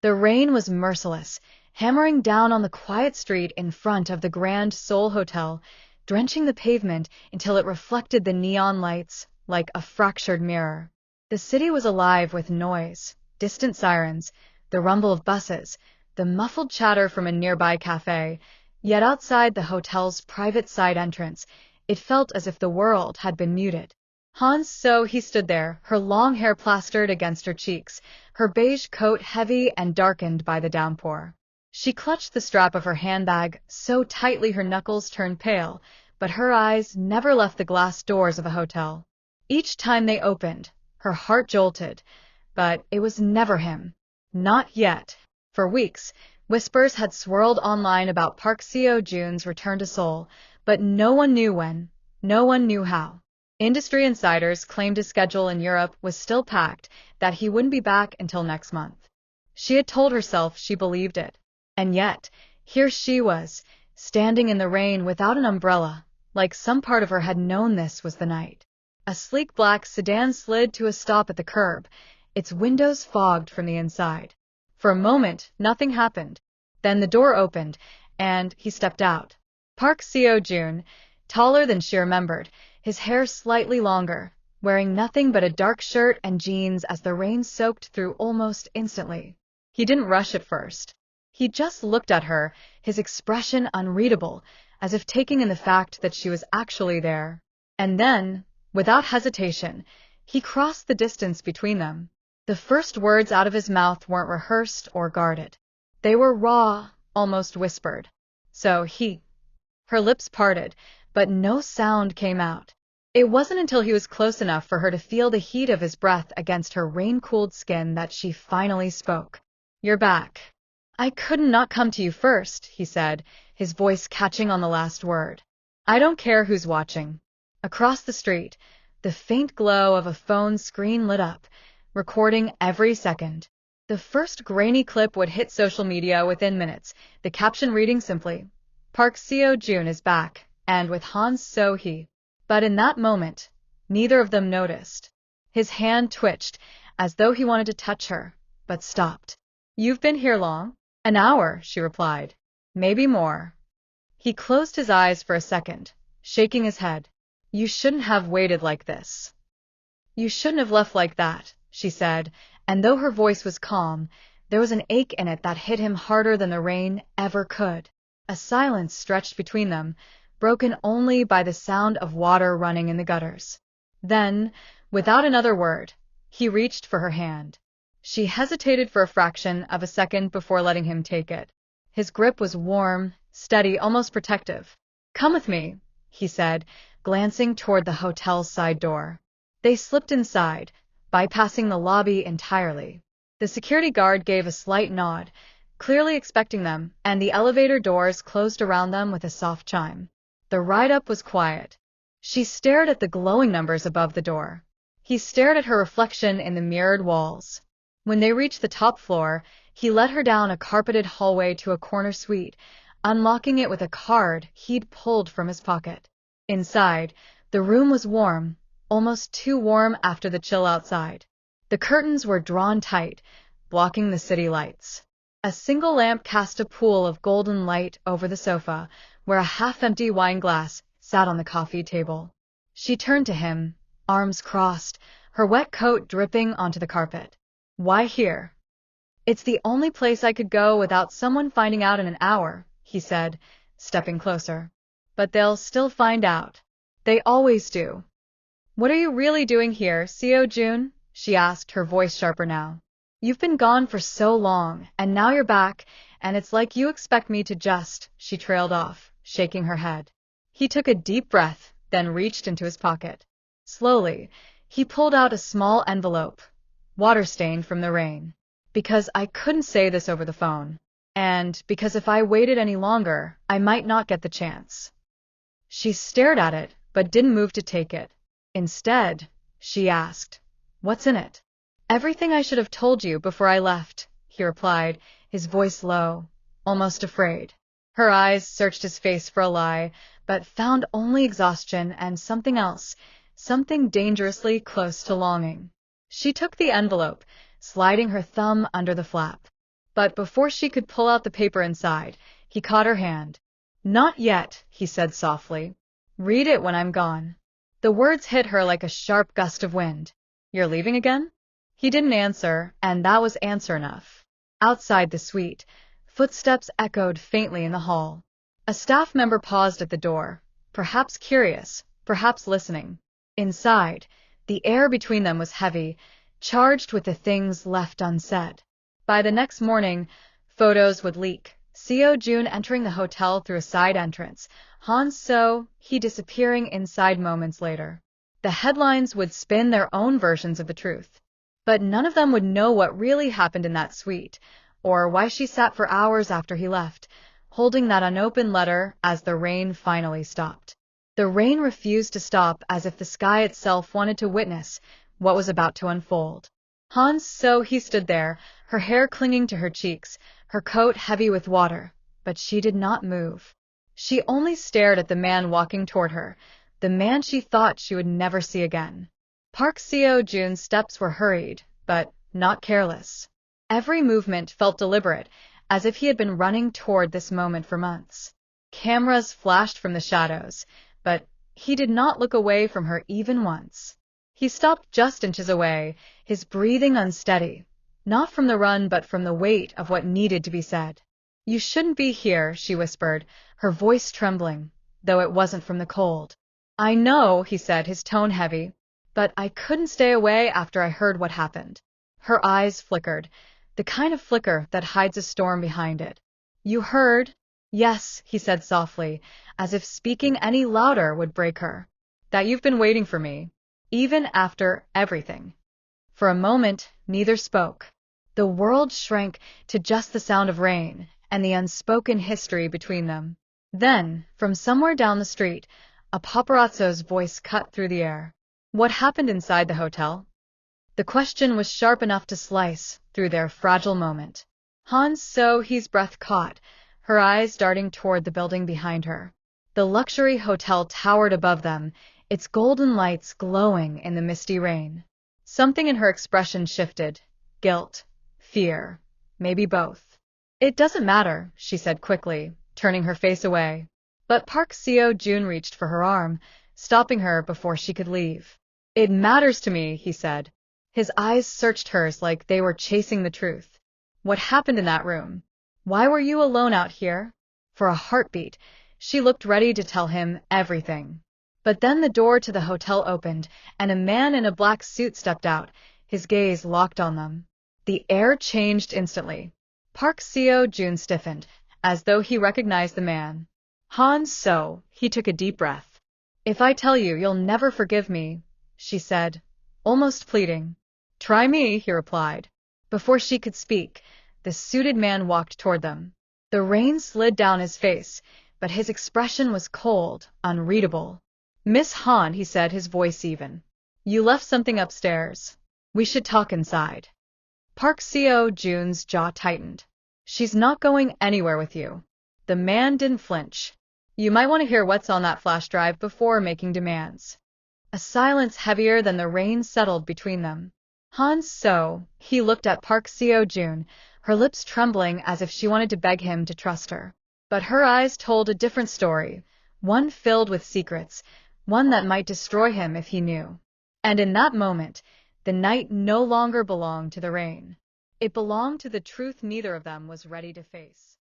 The rain was merciless, hammering down on the quiet street in front of the Grand Seoul Hotel, drenching the pavement until it reflected the neon lights like a fractured mirror. The city was alive with noise, distant sirens, the rumble of buses, the muffled chatter from a nearby cafe, yet outside the hotel's private side entrance, it felt as if the world had been muted. Han So Hee stood there, her long hair plastered against her cheeks, her beige coat heavy and darkened by the downpour. She clutched the strap of her handbag so tightly her knuckles turned pale, but her eyes never left the glass doors of a hotel. Each time they opened, her heart jolted, but it was never him. Not yet. For weeks, whispers had swirled online about Park Seo Joon's return to Seoul, but no one knew when, no one knew how. Industry insiders claimed his schedule in Europe was still packed, that he wouldn't be back until next month. She had told herself she believed it. And yet, here she was, standing in the rain without an umbrella, like some part of her had known this was the night. A sleek black sedan slid to a stop at the curb, its windows fogged from the inside. For a moment, nothing happened. Then the door opened, and he stepped out. Park Seo Joon, taller than she remembered, his hair slightly longer, wearing nothing but a dark shirt and jeans as the rain soaked through almost instantly. He didn't rush at first. He just looked at her, his expression unreadable, as if taking in the fact that she was actually there. And then, without hesitation, he crossed the distance between them. The first words out of his mouth weren't rehearsed or guarded. They were raw, almost whispered. So he. Her lips parted, but no sound came out. It wasn't until he was close enough for her to feel the heat of his breath against her rain-cooled skin that she finally spoke. "You're back." "I couldn't not come to you first," he said, his voice catching on the last word. "I don't care who's watching." Across the street, the faint glow of a phone screen lit up, recording every second. The first grainy clip would hit social media within minutes, the caption reading simply, "Park Seo Joon is back, and with Han So Hee." But in that moment, neither of them noticed. His hand twitched, as though he wanted to touch her, but stopped. "You've been here long?" "An hour," she replied. "Maybe more." He closed his eyes for a second, shaking his head. "You shouldn't have waited like this. You shouldn't have left like that," she said, and though her voice was calm, there was an ache in it that hit him harder than the rain ever could. A silence stretched between them, broken only by the sound of water running in the gutters. Then, without another word, he reached for her hand. She hesitated for a fraction of a second before letting him take it. His grip was warm, steady, almost protective. "Come with me," he said, glancing toward the hotel's side door. They slipped inside, bypassing the lobby entirely. The security guard gave a slight nod, clearly expecting them, and the elevator doors closed around them with a soft chime. The ride-up was quiet. She stared at the glowing numbers above the door. He stared at her reflection in the mirrored walls. When they reached the top floor, he led her down a carpeted hallway to a corner suite, unlocking it with a card he'd pulled from his pocket. Inside, the room was warm, almost too warm after the chill outside. The curtains were drawn tight, blocking the city lights. A single lamp cast a pool of golden light over the sofa, where a half-empty wine glass sat on the coffee table. She turned to him, arms crossed, her wet coat dripping onto the carpet. "Why here?" "It's the only place I could go without someone finding out in an hour," he said, stepping closer. "But they'll still find out. They always do." "What are you really doing here, Seo Joon?" she asked, her voice sharper now. "You've been gone for so long, and now you're back, and it's like you expect me to just," she trailed off, shaking her head. He took a deep breath, then reached into his pocket. Slowly, he pulled out a small envelope, water-stained from the rain. "Because I couldn't say this over the phone. And because if I waited any longer, I might not get the chance." She stared at it, but didn't move to take it. Instead, she asked, "What's in it?" "Everything I should have told you before I left," he replied, his voice low, almost afraid. Her eyes searched his face for a lie, but found only exhaustion and something else, something dangerously close to longing. She took the envelope, sliding her thumb under the flap. But before she could pull out the paper inside, he caught her hand. "Not yet," he said softly. "Read it when I'm gone." The words hit her like a sharp gust of wind. "You're leaving again?" He didn't answer, and that was answer enough. Outside the suite, footsteps echoed faintly in the hall. A staff member paused at the door, perhaps curious, perhaps listening. Inside, the air between them was heavy, charged with the things left unsaid. By the next morning, photos would leak. Seo Joon entering the hotel through a side entrance, Han So Hee disappearing inside moments later. The headlines would spin their own versions of the truth. But none of them would know what really happened in that suite, or why she sat for hours after he left, holding that unopened letter as the rain finally stopped. The rain refused to stop, as if the sky itself wanted to witness what was about to unfold. Han So Hee stood there, her hair clinging to her cheeks, her coat heavy with water, but she did not move. She only stared at the man walking toward her, the man she thought she would never see again. Park Seo Joon's steps were hurried, but not careless. Every movement felt deliberate, as if he had been running toward this moment for months. Cameras flashed from the shadows, but he did not look away from her even once. He stopped just inches away, his breathing unsteady, not from the run but from the weight of what needed to be said. "You shouldn't be here," she whispered, her voice trembling, though it wasn't from the cold. "I know," he said, his tone heavy, "but I couldn't stay away after I heard what happened." Her eyes flickered, the kind of flicker that hides a storm behind it. "You heard?" "Yes," he said softly, as if speaking any louder would break her. "That you've been waiting for me, even after everything." For a moment, neither spoke. The world shrank to just the sound of rain and the unspoken history between them. Then, from somewhere down the street, a paparazzo's voice cut through the air. "What happened inside the hotel?" The question was sharp enough to slice through their fragile moment. Han So Hee's breath caught, her eyes darting toward the building behind her. The luxury hotel towered above them, its golden lights glowing in the misty rain. Something in her expression shifted. Guilt, fear, maybe both. "It doesn't matter," she said quickly, turning her face away. But Park Seo Joon reached for her arm, stopping her before she could leave. "It matters to me," he said. His eyes searched hers like they were chasing the truth. "What happened in that room? Why were you alone out here?" For a heartbeat, she looked ready to tell him everything. But then the door to the hotel opened, and a man in a black suit stepped out, his gaze locked on them. The air changed instantly. Park Seo Joon stiffened, as though he recognized the man. "Han So," he took a deep breath. "If I tell you, you'll never forgive me," she said, almost pleading. "Try me," he replied. Before she could speak, the suited man walked toward them. The rain slid down his face, but his expression was cold, unreadable. "Miss Han," he said, his voice even. "You left something upstairs. We should talk inside." Park Seo Joon's jaw tightened. "She's not going anywhere with you." The man didn't flinch. "You might want to hear what's on that flash drive before making demands." A silence heavier than the rain settled between them. Han So Hee looked at Park Seo Joon, her lips trembling as if she wanted to beg him to trust her. But her eyes told a different story, one filled with secrets, one that might destroy him if he knew. And in that moment, the night no longer belonged to the rain. It belonged to the truth neither of them was ready to face.